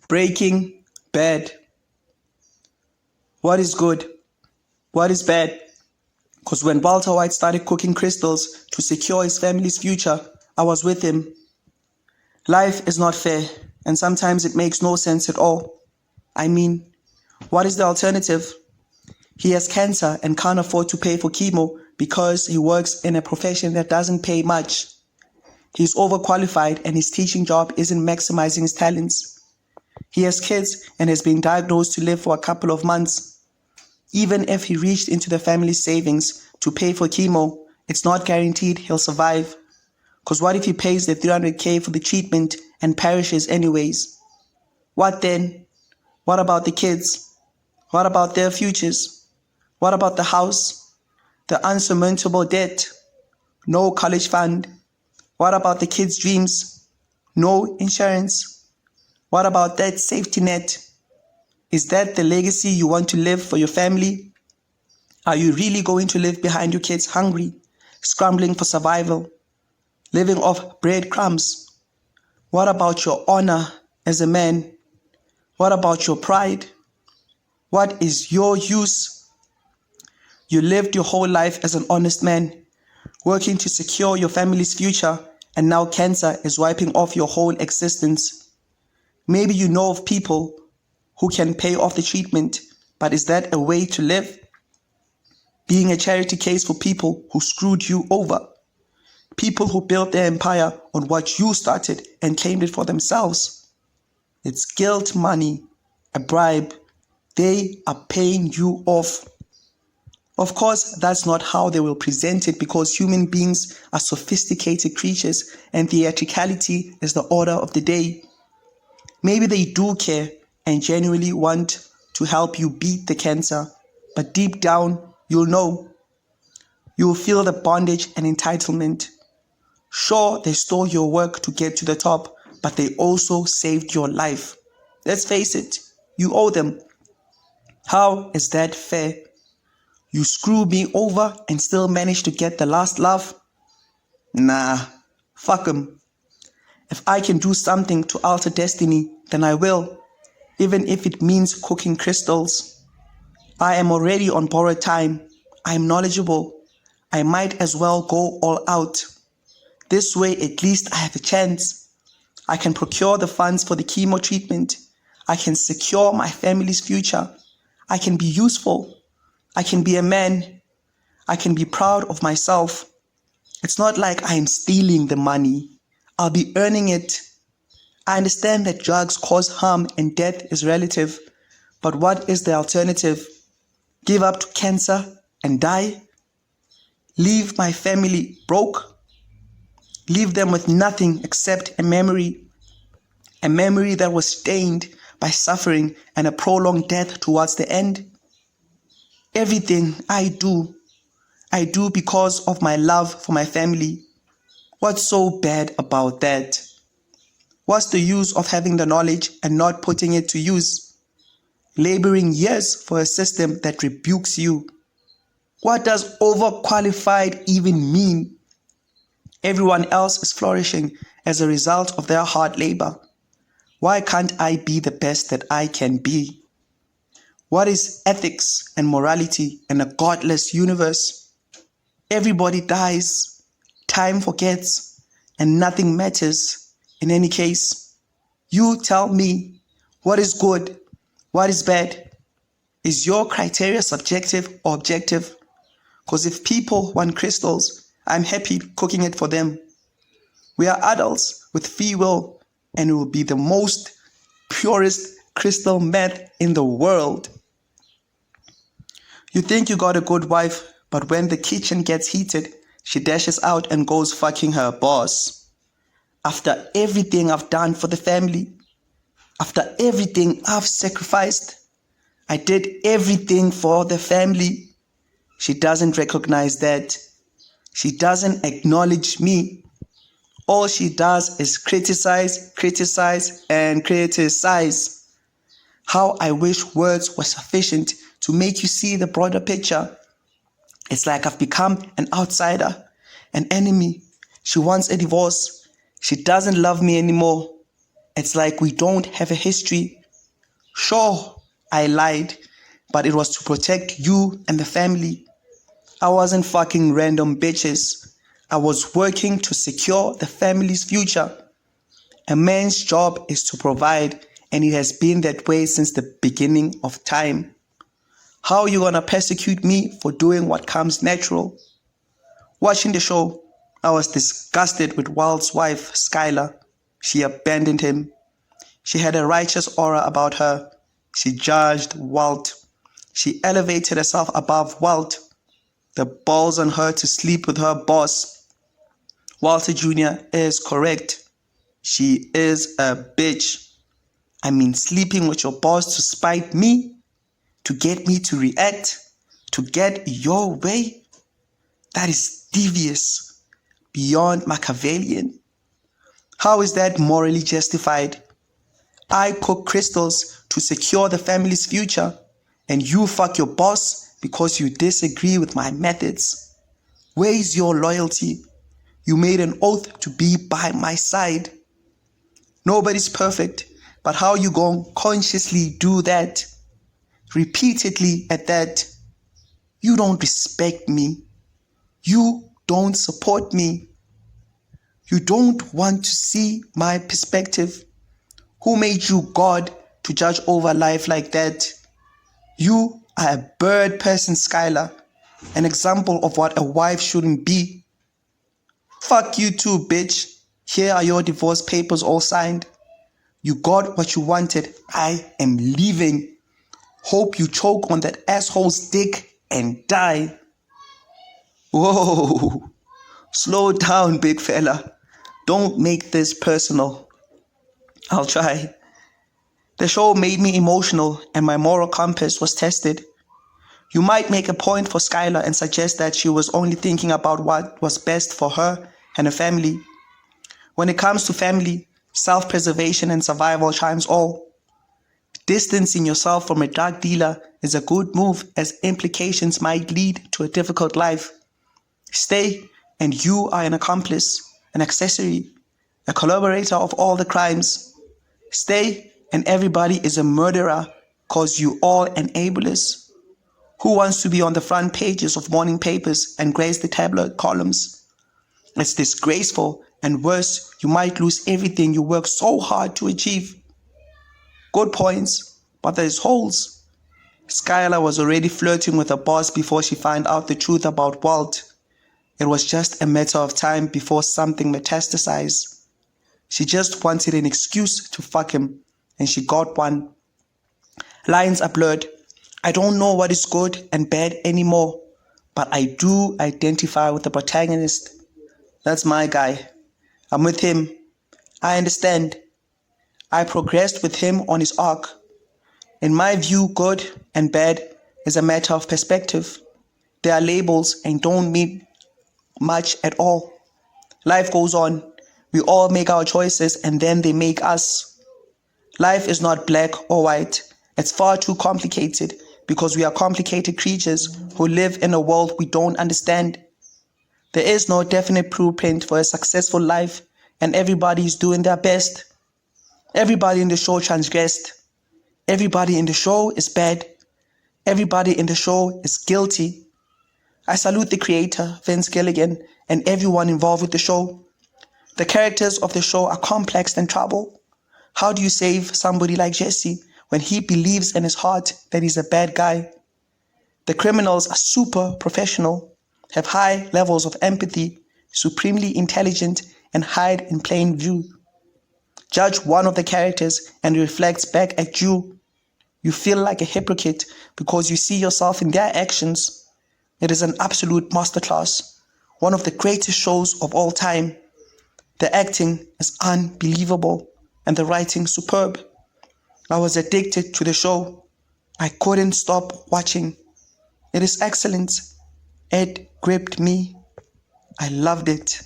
Breaking Bad. What is good? What is bad? Because when Walter White started cooking crystals to secure his family's future, I was with him. Life is not fair, and sometimes it makes no sense at all. I mean, what is the alternative? He has cancer and can't afford to pay for chemo because he works in a profession that doesn't pay much. He's overqualified and his teaching job isn't maximizing his talents. He has kids and has been diagnosed to live for a couple of months. Even if he reached into the family's savings to pay for chemo, it's not guaranteed he'll survive. Because what if he pays the $300K for the treatment and perishes anyways? What then? What about the kids? What about their futures? What about the house? The unsurmountable debt? No college fund? What about the kids' dreams? No insurance? What about that safety net? Is that the legacy you want to live for your family? Are you really going to live behind your kids hungry, scrambling for survival, living off breadcrumbs? What about your honor as a man? What about your pride? What is your use? You lived your whole life as an honest man, working to secure your family's future, and now cancer is wiping off your whole existence. Maybe you know of people who can pay off the treatment, but is that a way to live? Being a charity case for people who screwed you over. People who built their empire on what you started and claimed it for themselves. It's guilt money, a bribe. They are paying you off. Of course, that's not how they will present it because human beings are sophisticated creatures and theatricality is the order of the day. Maybe they do care and genuinely want to help you beat the cancer, but deep down, you'll know. You'll feel the bondage and entitlement. Sure, they stole your work to get to the top, but they also saved your life. Let's face it, you owe them. How is that fair? You screw me over and still manage to get the last laugh? Nah, fuck 'em. If I can do something to alter destiny, then I will, even if it means cooking crystals. I am already on borrowed time. I am knowledgeable. I might as well go all out. This way, at least I have a chance. I can procure the funds for the chemo treatment. I can secure my family's future. I can be useful. I can be a man. I can be proud of myself. It's not like I am stealing the money. I'll be earning it. I understand that drugs cause harm and death is relative, but what is the alternative? Give up to cancer and die? Leave my family broke? Leave them with nothing except a memory that was stained by suffering and a prolonged death towards the end? Everything I do because of my love for my family. What's so bad about that? What's the use of having the knowledge and not putting it to use? Laboring years for a system that rebukes you. What does overqualified even mean? Everyone else is flourishing as a result of their hard labor. Why can't I be the best that I can be? What is ethics and morality in a godless universe? Everybody dies. Time forgets, and nothing matters. In any case, you tell me, what is good? What is bad? Is your criteria subjective or objective? Because if people want crystals, I'm happy cooking it for them. We are adults with free will, and it will be the most purest crystal meth in the world. You think you got a good wife, but when the kitchen gets heated, she dashes out and goes fucking her boss. After everything I've done for the family, after everything I've sacrificed, I did everything for the family. She doesn't recognize that. She doesn't acknowledge me. All she does is criticize, and criticize. How I wish words were sufficient to make you see the broader picture. It's like I've become an outsider, an enemy. She wants a divorce. She doesn't love me anymore. It's like we don't have a history. Sure, I lied, but it was to protect you and the family. I wasn't fucking random bitches. I was working to secure the family's future. A man's job is to provide, and it has been that way since the beginning of time. How are you gonna persecute me for doing what comes natural? Watching the show, I was disgusted with Walt's wife, Skylar. She abandoned him. She had a righteous aura about her. She judged Walt. She elevated herself above Walt. The balls on her to sleep with her boss. Walter Jr. is correct. She is a bitch. I mean, sleeping with your boss to spite me, to get me to react, to get your way. That is devious, beyond Machiavellian. How is that morally justified? I cook crystals to secure the family's future, and you fuck your boss because you disagree with my methods. Where is your loyalty? You made an oath to be by my side. Nobody's perfect, but how you gon' consciously do that? Repeatedly at that. You don't respect me. You don't support me. You don't want to see my perspective. Who made you God to judge over life like that? You are a bird person, Skylar. An example of what a wife shouldn't be. Fuck you too, bitch. Here are your divorce papers all signed. You got what you wanted. I am leaving. Hope you choke on that asshole's dick and die. Whoa. Slow down, big fella. Don't make this personal. I'll try. The show made me emotional and my moral compass was tested. You might make a point for Skylar and suggest that she was only thinking about what was best for her and her family. When it comes to family, self-preservation and survival chimes all. Distancing yourself from a drug dealer is a good move as implications might lead to a difficult life. Stay and you are an accomplice, an accessory, a collaborator of all the crimes. Stay and everybody is a murderer cause you all enablers. Who wants to be on the front pages of morning papers and grace the tabloid columns? It's disgraceful, and worse, you might lose everything you work so hard to achieve. Good points, but there's holes. Skylar was already flirting with her boss before she found out the truth about Walt. It was just a matter of time before something metastasized. She just wanted an excuse to fuck him, and she got one. Lines are blurred. I don't know what is good and bad anymore, but I do identify with the protagonist. That's my guy. I'm with him. I understand. I progressed with him on his arc. In my view, good and bad is a matter of perspective. They are labels and don't mean much at all. Life goes on. We all make our choices and then they make us. Life is not black or white. It's far too complicated because we are complicated creatures who live in a world we don't understand. There is no definite blueprint for a successful life and everybody is doing their best. Everybody in the show transgressed. Everybody in the show is bad. Everybody in the show is guilty. I salute the creator, Vince Gilligan, and everyone involved with the show. The characters of the show are complex and troubled. How do you save somebody like Jesse when he believes in his heart that he's a bad guy? The criminals are super professional, have high levels of empathy, supremely intelligent, and hide in plain view. Judge one of the characters and it reflects back at you. You feel like a hypocrite because you see yourself in their actions. It is an absolute masterclass, one of the greatest shows of all time. The acting is unbelievable and the writing superb. I was addicted to the show. I couldn't stop watching. It is excellent. It gripped me. I loved it.